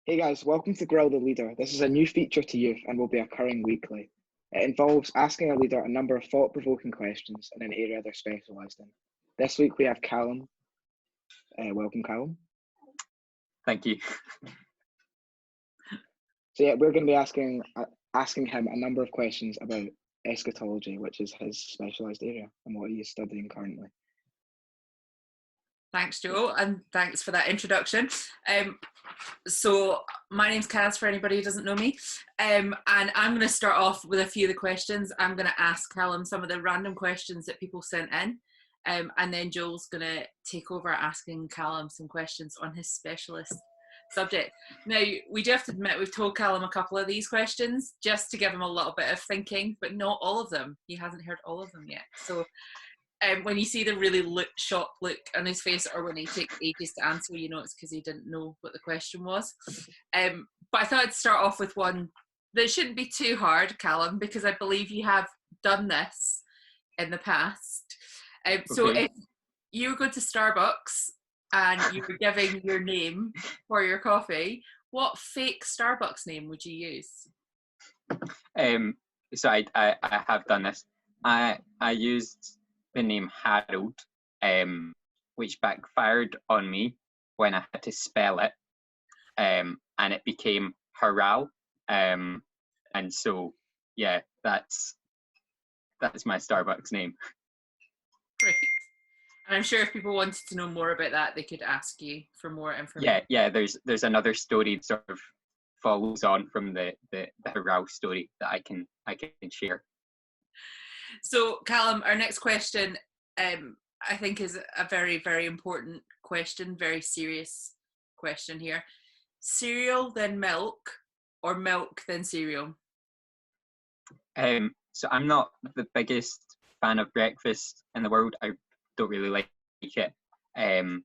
Hey guys, welcome to Grill the Leader. This is a new feature to youth and will be occurring weekly. It involves asking a leader a number of thought-provoking questions in an area they're specialised in. This week we have Callum. Welcome, Callum. Thank you. So yeah, we're going to be asking him a number of questions about eschatology, which is his specialised area and what he is studying currently. Thanks, Joe, and thanks for that introduction. So my name's Kaz, for anybody who doesn't know me, and I'm going to start off with a few of the questions. I'm going to ask Callum some of the random questions that people sent in, and then Joel's going to take over asking Callum some questions on his specialist subject. Now, we do have to admit we've told Callum a couple of these questions just to give him a little bit of thinking, but not all of them. He hasn't heard all of them yet. So when you see the really shocked look on his face, or when he takes ages to answer, you know it's because he didn't know what the question was. But I thought I'd start off with one that shouldn't be too hard, Callum, because I believe you have done this in the past. So if you were going to Starbucks and you were giving your name for your coffee, what fake Starbucks name would you use? So I have done this. I used the name Harold, which backfired on me when I had to spell it, and it became Haral, and so yeah, that's my Starbucks name. Great. And I'm sure if people wanted to know more about that, they could ask you for more information. Yeah. There's another story that sort of follows on from the Haral story that I can share. So, Callum, our next question, I think, is a very, very important question, very serious question here. Cereal, then milk, or milk, then cereal? So I'm not the biggest fan of breakfast in the world. I don't really like it. And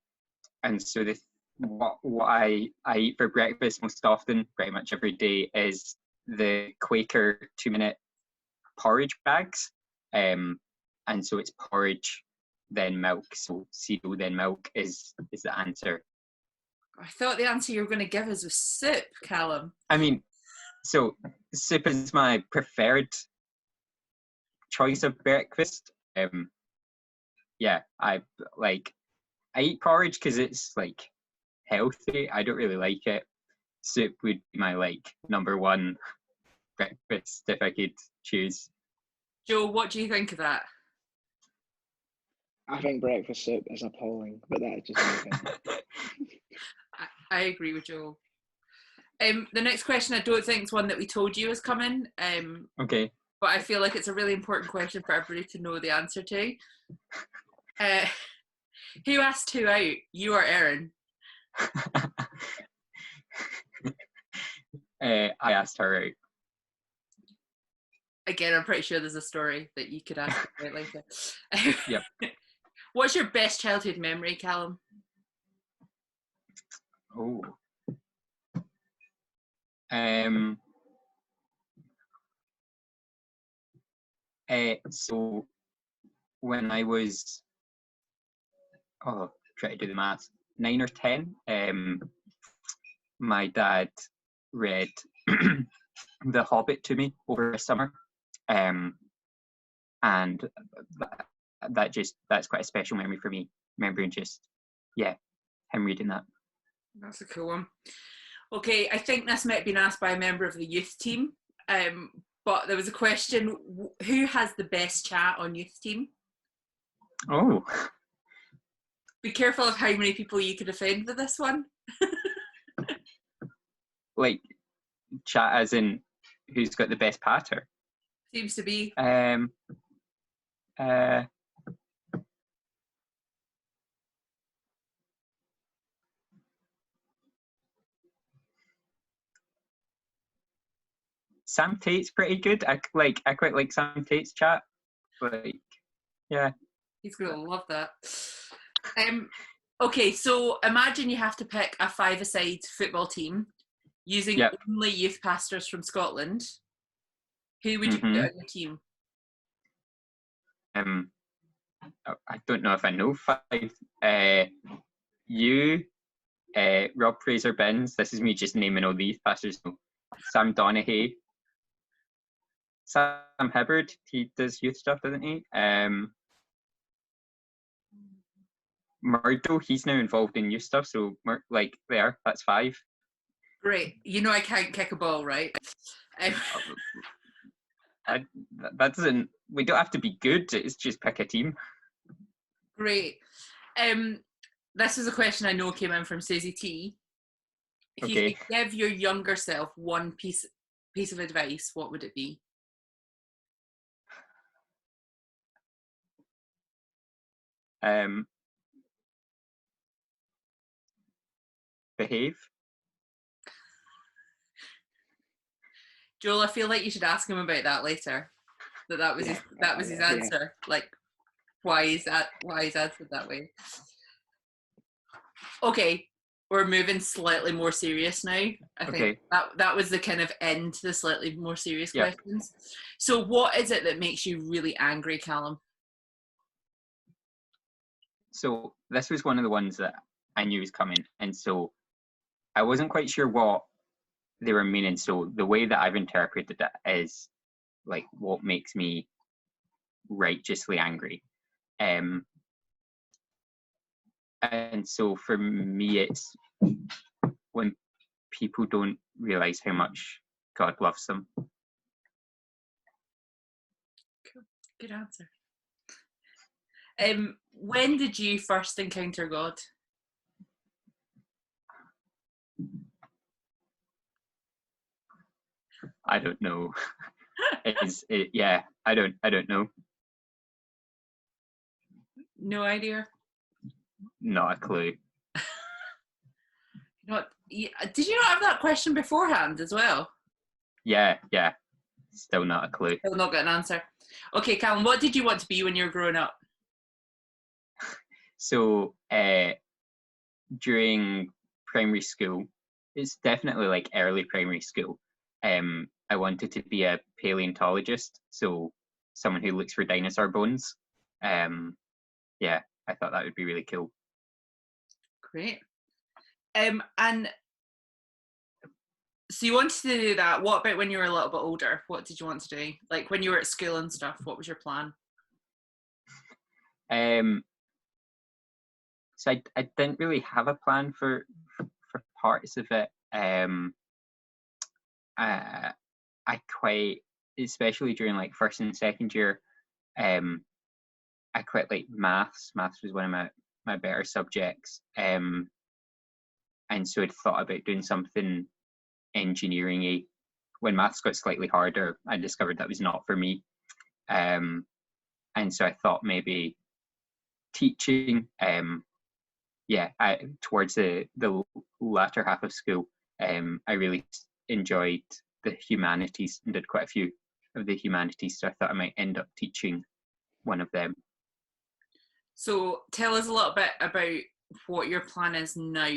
so what I eat for breakfast most often, pretty much every day, is the Quaker 2-minute porridge bags. And so it's porridge, then milk. So cereal, then milk is the answer. I thought the answer you were going to give us was soup, Callum. I mean, so soup is my preferred choice of breakfast. Yeah, I eat porridge because it's like healthy. I don't really like it. Soup would be my number one breakfast if I could choose. Joe, what do you think of that? I think breakfast soup is appalling, but that's just my opinion. I agree with Joe. The next question, I don't think is one that we told you is coming. Okay. But I feel like it's a really important question for everybody to know the answer to. Who asked who out? You or Erin? I asked her out. Again, I'm pretty sure there's a story that you could ask about later. Yep. What's your best childhood memory, Callum? Oh. So when I was try to do the maths, 9 or 10, my dad read The Hobbit to me over a summer, and that's quite a special memory for me, remembering him reading that. That's a cool one. Okay, I think this might have been asked by a member of the youth team, but there was a question: who has the best chat on youth team? Oh. Be careful of how many people you could offend with this one. Like chat as in who's got the best patter? Seems to be. Sam Tate's pretty good. I quite like Sam Tate's chat. Yeah. He's gonna love that. Okay, so imagine you have to pick a 5-a-side football team using only youth pastors from Scotland. Who would you put on your team? I don't know if I know 5. You, Rob Fraser Binns. This is me just naming all these pastors. Sam Donahue. Sam Hibbard, he does youth stuff, doesn't he? Murdo, he's now involved in youth stuff, so like there, that's 5. Great. You know I can't kick a ball, right? That doesn't. We don't have to be good. It's just pick a team. Great. This is a question I know came in from Susie T. If you could give your younger self one piece of advice, what would it be? Behave. Joel, I feel like you should ask him about that later. That was his answer. Yeah. Like, why he's answered that way. Okay, we're moving slightly more serious now. I think that was the kind of end to the slightly more serious questions. So what is it that makes you really angry, Callum? So this was one of the ones that I knew was coming, and so I wasn't quite sure what they were meaning. So the way that I've interpreted it is like what makes me righteously angry. And so for me, it's when people don't realize how much God loves them. Cool. Good answer. When did you first encounter God? I don't know. I don't know. No idea. Not a clue. Did you not have that question beforehand as well? Yeah. Still not a clue. Still not got an answer. Okay, Callum, what did you want to be when you were growing up? So during primary school, it's definitely like early primary school. I wanted to be a paleontologist, so someone who looks for dinosaur bones. I thought that would be really cool. Great. And so you wanted to do that. What about when you were a little bit older? What did you want to do? Like when you were at school and stuff, what was your plan? So I didn't really have a plan for parts of it. I quite, especially during like first and second year, I quite like maths. Maths was one of my better subjects. And so I'd thought about doing something engineering-y. When maths got slightly harder, I discovered that was not for me. And so I thought maybe teaching, towards the latter half of school, I really enjoyed the humanities and did quite a few of the humanities, so I thought I might end up teaching one of them. So tell us a little bit about what your plan is now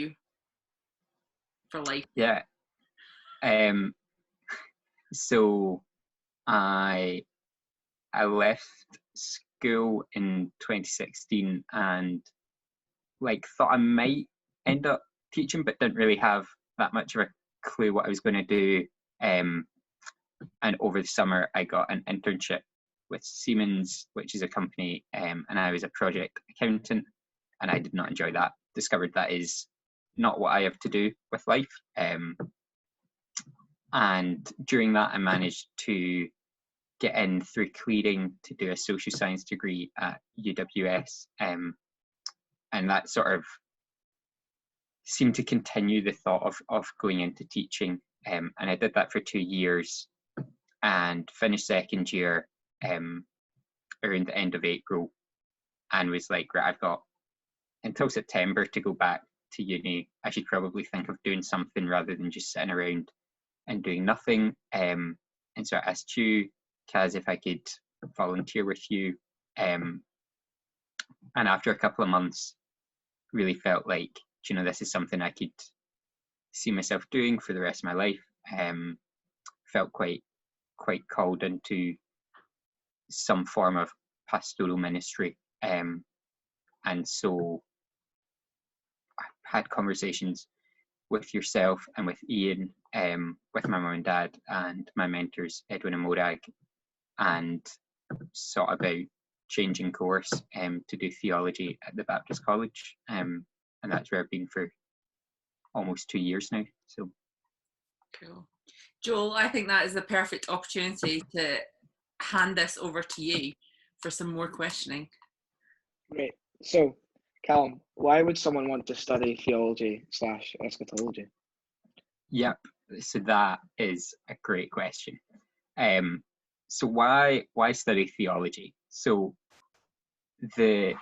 for life. Yeah. So I left school in 2016 and like thought I might end up teaching, but didn't really have that much of a clue what I was going to do. And over the summer, I got an internship with Siemens, which is a company, and I was a project accountant, and I did not enjoy that. Discovered that is not what I have to do with life. And during that, I managed to get in through clearing to do a social science degree at UWS. And that sort of seemed to continue the thought of going into teaching. And I did that for 2 years and finished second year around the end of April and was like, right, I've got until September to go back to uni. I should probably think of doing something rather than just sitting around and doing nothing. And so I asked you, Kaz, if I could volunteer with you. And after a couple of months, really felt like, this is something I could see myself doing for the rest of my life. Felt quite called into some form of pastoral ministry. And so had conversations with yourself and with Ian, with my mum and dad and my mentors, Edwin and Morag, and sought about changing course to do theology at the Baptist College, and that's where I've been for almost 2 years now. So cool. Joel, I think that is the perfect opportunity to hand this over to you for some more questioning. Great. So, Callum, why would someone want to study theology / eschatology? Yep, so that is a great question. So why study theology? So the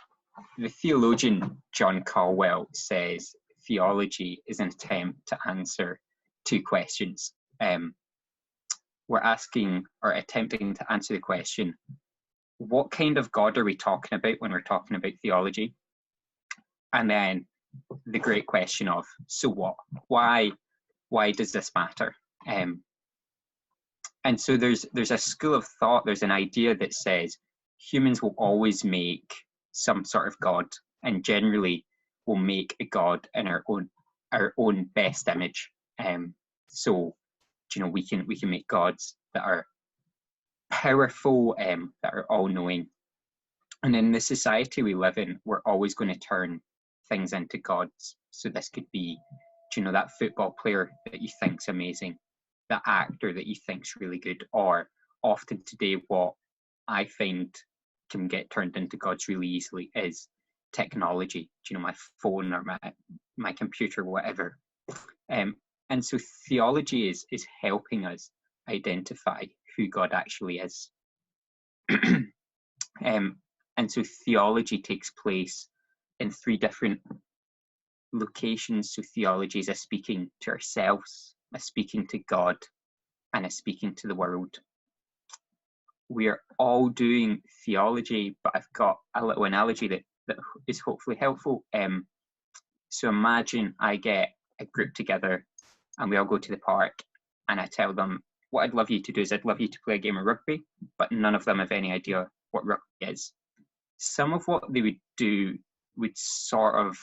theologian John Caldwell says theology is an attempt to answer two questions. We're asking or attempting to answer the question, what kind of God are we talking about when we're talking about theology? And then the great question of, so what? Why does this matter? And so there's a school of thought, there's an idea that says humans will always make some sort of God, and generally will make a God in our own best image. So, we can make gods that are powerful, that are all-knowing. And in the society we live in, we're always going to turn things into gods. So this could be, that football player that you think's amazing, that actor that you think's really good, or often today what I find can get turned into gods really easily is technology. My phone or my computer, whatever. And so theology is helping us identify who God actually is. And so theology takes place in three different locations. So theology is a speaking to ourselves, a speaking to God, and a speaking to the world. We are all doing theology, but I've got a little analogy that is hopefully helpful. So imagine I get a group together and we all go to the park, and I tell them, what I'd love you to do is I'd love you to play a game of rugby, but none of them have any idea what rugby is. Some of what they would do would sort of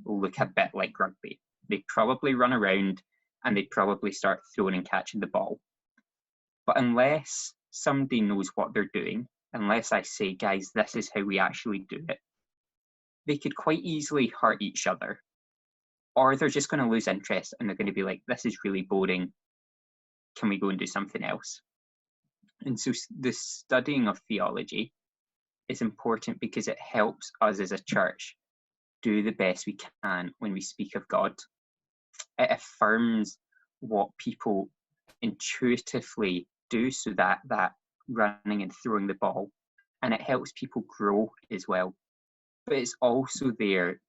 look a bit like rugby. They'd probably run around and they'd probably start throwing and catching the ball. But unless somebody knows what they're doing, unless I say, guys, this is how we actually do it, they could quite easily hurt each other. Or they're just going to lose interest and they're going to be like, this is really boring. Can we go and do something else? And so the studying of theology is important because it helps us as a church do the best we can when we speak of God. It affirms what people intuitively do, so that running and throwing the ball, and it helps people grow as well. But it's also there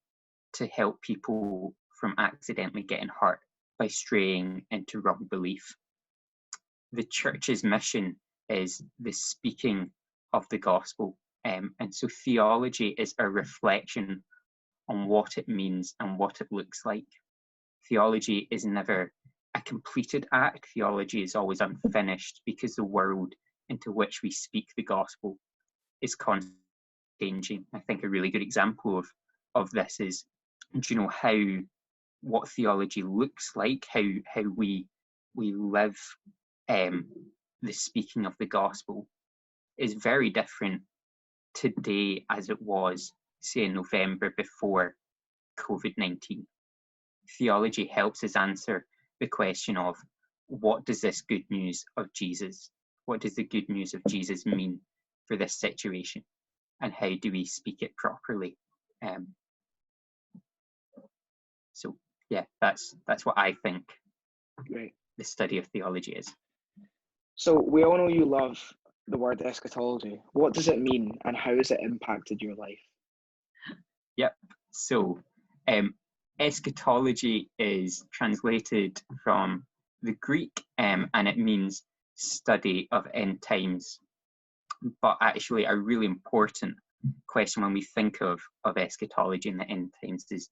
to help people from accidentally getting hurt by straying into wrong belief. The church's mission is the speaking of the gospel, and so theology is a reflection on what it means and what it looks like. Theology is never a completed act. Theology is always unfinished because the world into which we speak the gospel is constantly changing. I think a really good example of this is, what theology looks like, how we live the speaking of the gospel is very different today as it was, say, in November before COVID-19. Theology helps us answer the question of, what does this good news of Jesus, what does the good news of Jesus mean for this situation, and how do we speak it properly? So yeah, that's what I think Great. the study of theology is. So we all know you love the word eschatology. What does it mean, and how has it impacted your life? Yep. So eschatology is translated from the Greek, and it means study of end times. But actually, a really important question when we think of eschatology and the end times is,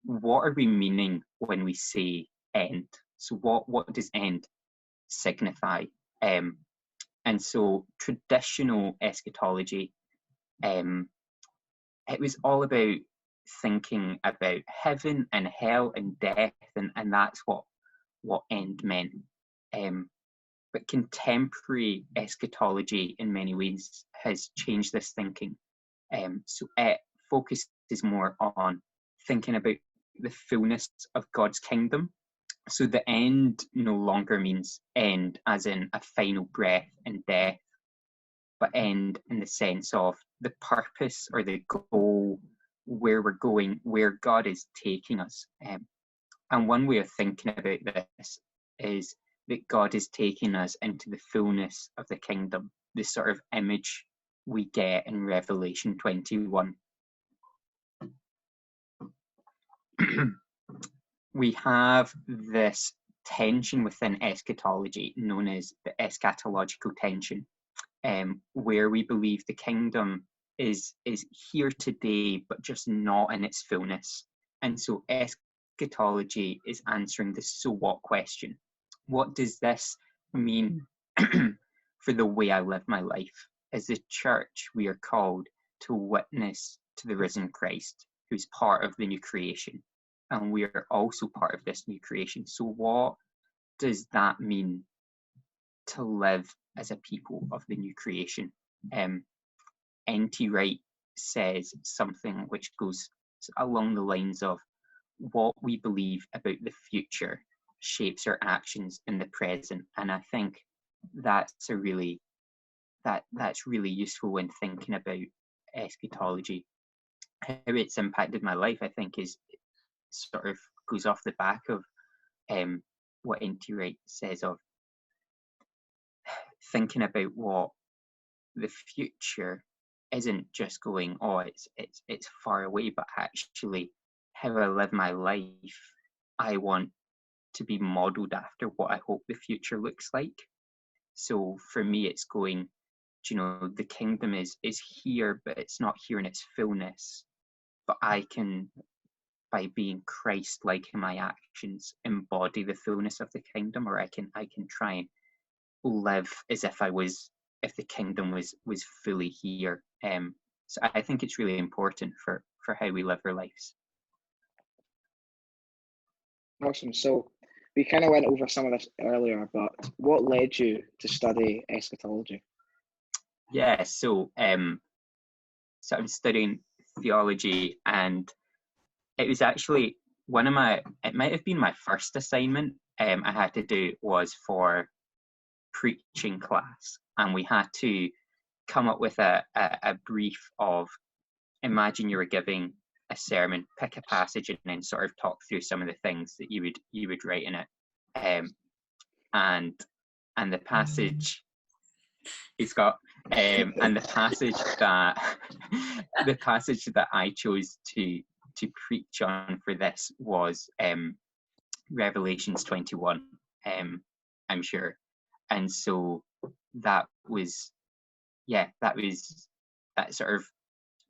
what are we meaning when we say end? So what does end signify? And so traditional eschatology, it was all about thinking about heaven and hell and death, and that's what end meant. But contemporary eschatology in many ways has changed this thinking. So it focuses more on thinking about the fullness of God's kingdom. So the end no longer means end as in a final breath and death, but end in the sense of the purpose or the goal, where we're going, where God is taking us. And one way of thinking about this is that God is taking us into the fullness of the kingdom, the sort of image we get in Revelation 21. We have this tension within eschatology known as the eschatological tension, where we believe the kingdom is here today, but just not in its fullness. And so eschatology is answering the so what question. What does this mean for the way I live my life? As the church, we are called to witness to the risen Christ, who's part of the new creation. And we are also part of this new creation. So what does that mean to live as a people of the new creation? N.T. Wright says something which goes along the lines of, what we believe about the future shapes our actions in the present. And I think that's really useful when thinking about eschatology. How it's impacted my life, I think, is sort of goes off the back of what N.T. Wright says of thinking about what the future isn't just going, oh, it's far away, but actually how I live my life, I want to be modeled after what I hope the future looks like. So for me, it's going, the kingdom is here, but it's not here in its fullness. But I can, by being Christ-like in my actions, embody the fullness of the kingdom, or I can try and live as if the kingdom was fully here. So I think it's really important for how we live our lives. Awesome. So we kind of went over some of this earlier, but what led you to study eschatology? Yeah, so I'm studying theology, and it was actually it might have been my first assignment I had to do was for preaching class, and we had to come up with a brief of, imagine you were giving a sermon, pick a passage, and then sort of talk through some of the things that you would write in it. And the passage he's got and the passage that I chose to preach on for this was Revelations 21, I'm sure. And so that sort of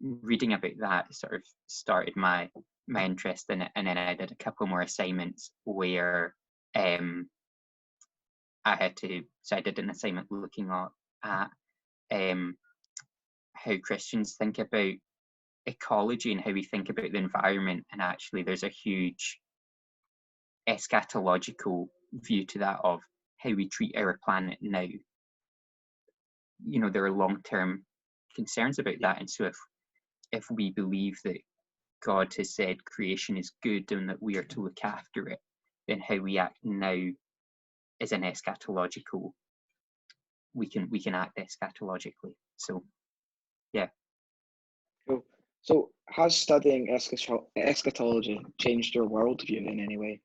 reading about that sort of started my interest in it. And then I did a couple more assignments where I did an assignment looking at how Christians think about ecology and how we think about the environment. And actually there's a huge eschatological view to that, of how we treat our planet now. There are long-term concerns about that. And so if we believe that God has said creation is good and that we are to look after it, then how we act now is an eschatological. We can act eschatologically. So, yeah. Cool. So, has studying eschatology changed your worldview in any way?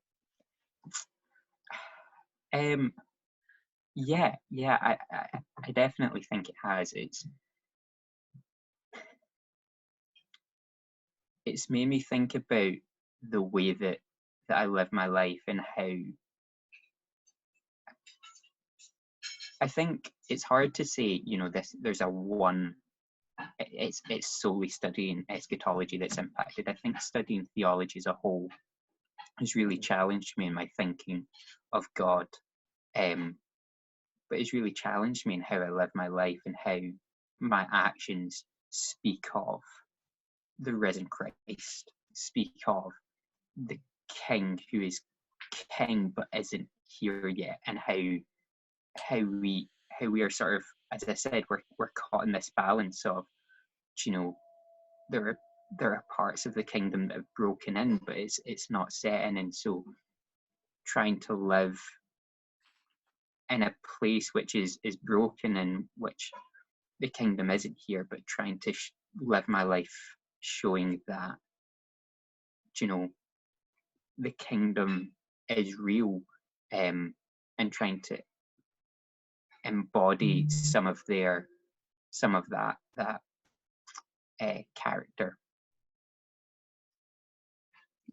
Yeah. I definitely think it has. It's made me think about the way that I live my life, and how I think it's hard to say, there's a one, it's solely studying eschatology that's impacted. I think studying theology as a whole has really challenged me in my thinking of God, but it's really challenged me in how I live my life and how my actions speak of the risen Christ. speak of the king who is king but isn't here yet, and how we are sort of, as I said, we're caught in this balance of, you know, there are parts of the kingdom that have broken in, but it's not set in, and so trying to live in a place which is broken, and which the kingdom isn't here, but trying to live my life showing that, you know, the kingdom is real, and trying to embody some of that character.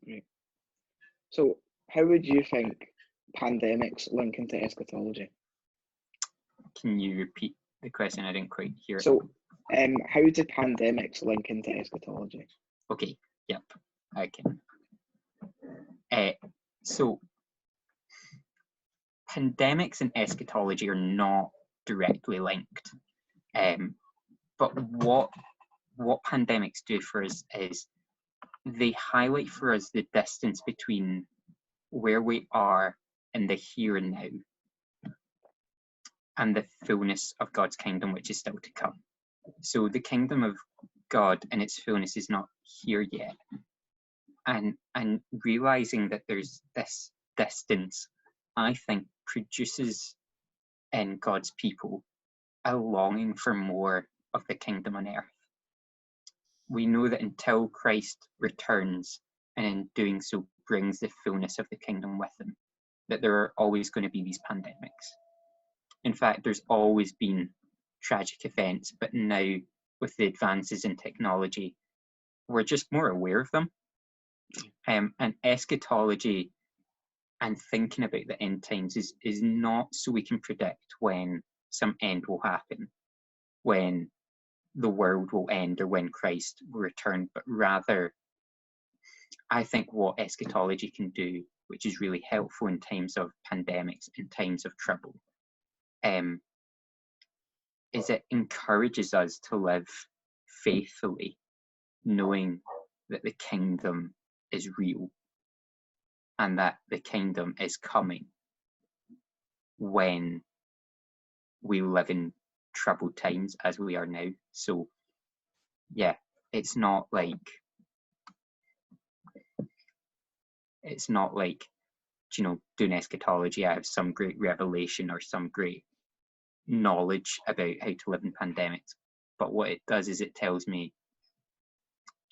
Great. So, how would you think pandemics link into eschatology? Can you repeat the question? I didn't quite hear it. So, how do pandemics link into eschatology? Okay, yep, I can. So, pandemics and eschatology are not directly linked, but what pandemics do for us is they highlight for us the distance between where we are in the here and now and the fullness of God's kingdom, which is still to come. So the kingdom of God and its fullness is not here yet. And realizing that there's this distance, I think, produces in God's people a longing for more of the kingdom on earth. We know that until Christ returns, and in doing so brings the fullness of the kingdom with him, that there are always going to be these pandemics. In fact, there's always been tragic events, but now with the advances in technology, we're just more aware of them. And eschatology and thinking about the end times is not so we can predict when some end will happen, when the world will end, or when Christ will return, but rather, I think what eschatology can do, which is really helpful in times of pandemics, in times of trouble, is it encourages us to live faithfully, knowing that the kingdom is real and that the kingdom is coming when we live in troubled times as we are now. So yeah, it's not like you know, doing eschatology I have some great revelation or some great knowledge about how to live in pandemics, but what it does is it tells me,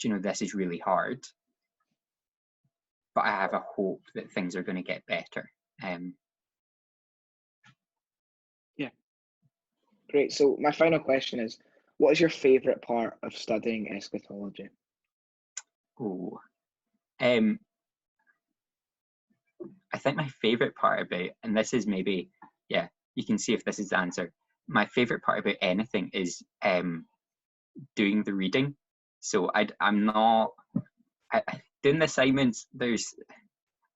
you know, this is really hard, but I have a hope that things are going to get better. Yeah, great. So my final question is, what is your favourite part of studying eschatology? I think my favourite part about, and this is maybe, yeah, you can see if this is the answer. My favourite part about anything is doing the reading. So I'm not doing the assignments.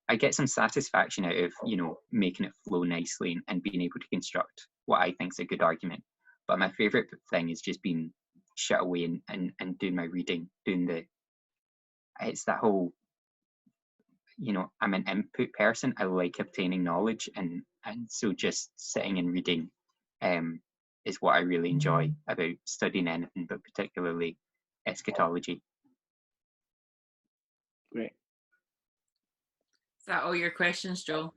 I get some satisfaction out of, you know, making it flow nicely and being able to construct what I think is a good argument. But my favourite thing is just being shut away and doing my reading, it's that whole, you know, I'm an input person. I like obtaining knowledge, and so just sitting and reading is what I really enjoy about studying anything, but particularly eschatology. Great. Is that all your questions, Joel?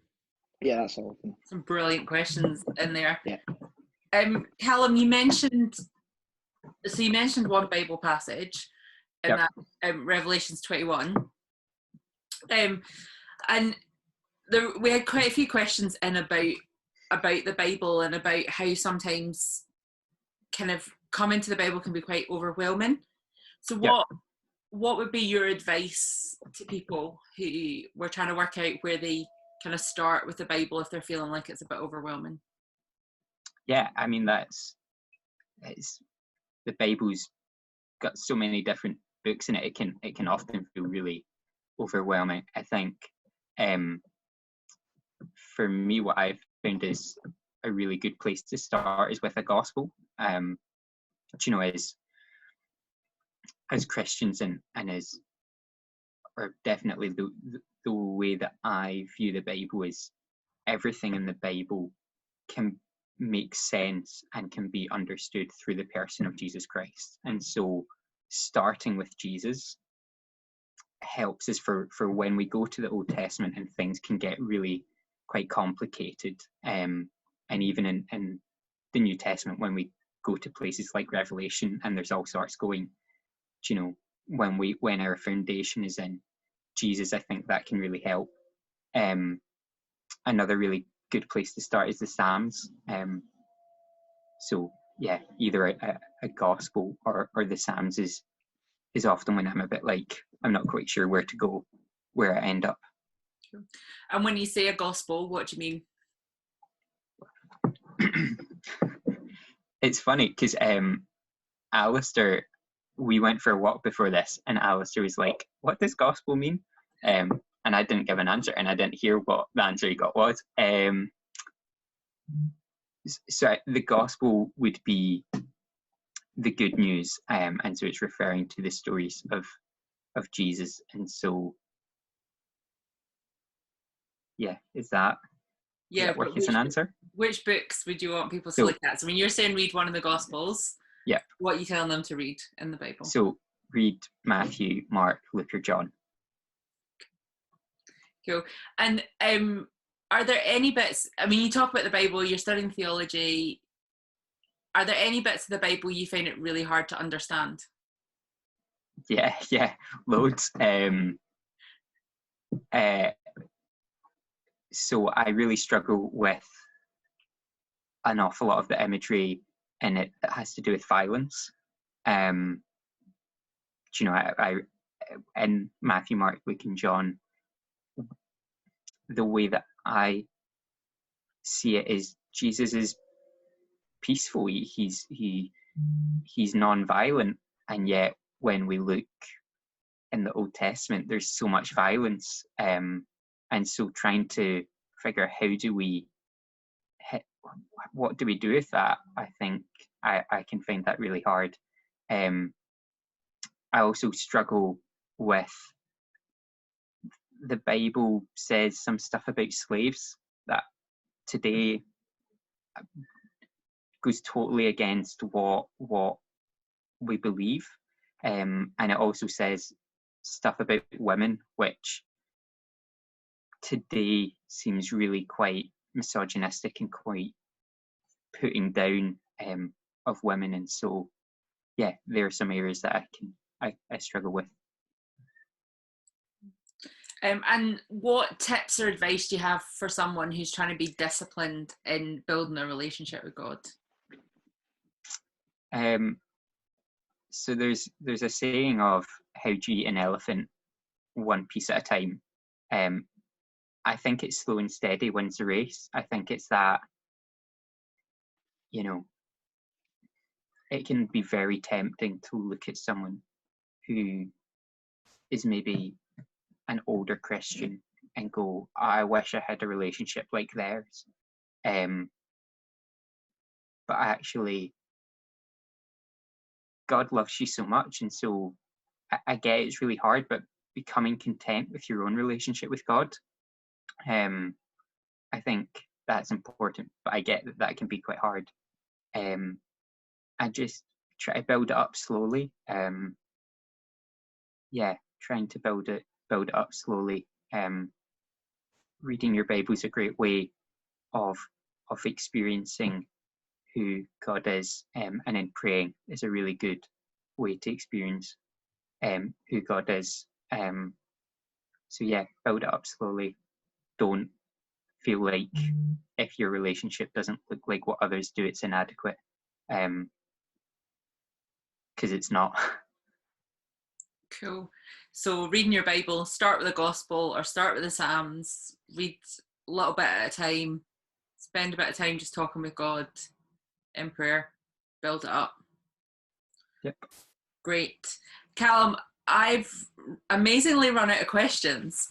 Yeah, that's all of them. Some brilliant questions in there. Yeah. Callum, you mentioned one Bible passage, and Yep. that Revelations 21. And we had quite a few questions in about the Bible and about how sometimes kind of coming to the Bible can be quite overwhelming. So what would be your advice to people who were trying to work out where they kind of start with the Bible if they're feeling like it's a bit overwhelming? Yeah, I mean, the Bible's got so many different books in it. It can often feel really overwhelming. I think for me, what I've found is a really good place to start is with a gospel. You know, as Christians and as or definitely the way that I view the Bible is everything in the Bible can make sense and can be understood through the person of Jesus Christ. And so starting with Jesus helps us for when we go to the Old Testament and things can get really quite complicated. And even in the New Testament, when we go to places like Revelation and there's all sorts going, you know, when our foundation is in Jesus, I think that can really help. Another really good place to start is the Psalms. So yeah, either a gospel or the Psalms is often when I'm a bit like, I'm not quite sure where to go, where I end up. And when you say a gospel, what do you mean? It's funny because Alistair, we went for a walk before this, and Alistair was like, what does gospel mean? And I didn't give an answer, and I didn't hear what the answer he got was. So the gospel would be the good news, and so it's referring to the stories of Jesus. And so, yeah, is that work as an answer? Which books would you want people to look at? So when you're saying read one of the gospels, yeah, what are you telling them to read in the Bible? So read Matthew, Mark, Luke, or John. Cool. And are there any bits, I mean, you talk about the Bible, you're studying theology. Are there any bits of the Bible you find it really hard to understand? Yeah, loads. So I really struggle with an awful lot of the imagery in it that has to do with violence. You know, I in Matthew, Mark, Luke, and John, the way that I see it is Jesus is peaceful. He's non-violent, and yet when we look in the Old Testament, there's so much violence, and so trying to figure what do we do with that? I think I can find that really hard. I also struggle with the Bible says some stuff about slaves that today goes totally against what we believe, and it also says stuff about women which today seems really quite misogynistic and quite putting down of women. And so yeah, there are some areas that I struggle with. And what tips or advice do you have for someone who's trying to be disciplined in building a relationship with God? So there's a saying of how do you eat an elephant one piece at a time. I think it's slow and steady wins the race. I think it's that, you know, it can be very tempting to look at someone who is maybe an older Christian and go, I wish I had a relationship like theirs. But actually, God loves you so much, and so I get it's really hard, but becoming content with your own relationship with God, I think that's important, but I get that can be quite hard. I just try to build it up slowly. Trying to build it up slowly. Reading your Bible is a great way of experiencing who God is, and then praying is a really good way to experience who God is. So yeah, build it up slowly. Don't feel like if your relationship doesn't look like what others do, it's inadequate, because it's not. Cool. So reading your Bible, start with the gospel or start with the Psalms, read a little bit at a time, spend a bit of time just talking with God in prayer, build it up. Yep. Great. Callum, I've amazingly run out of questions,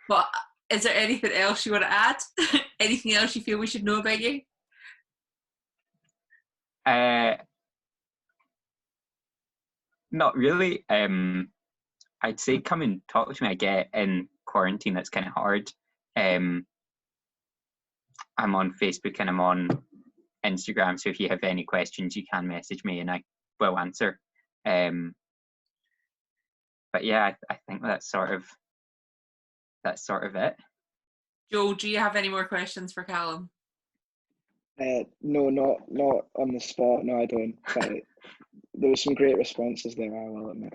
but is there anything else you want to add? Anything else you feel we should know about you? Not really. I'd say come and talk to me. I get in quarantine, that's kind of hard. I'm on Facebook and I'm on Instagram, so if you have any questions, you can message me and I will answer. But yeah, I think that's sort of it. Joe, do you have any more questions for Callum? No, not on the spot. No, I don't. But there were some great responses there, I will admit.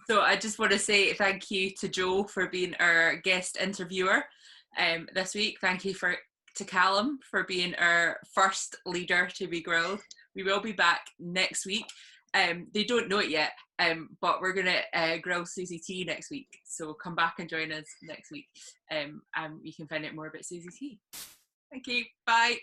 So I just want to say thank you to Joe for being our guest interviewer this week. Thank you to Callum for being our first leader to be grilled. We will be back next week. They don't know it yet, but we're going to grill Susie T next week. So come back and join us next week, and you can find out more about Susie T. Thank you. Bye.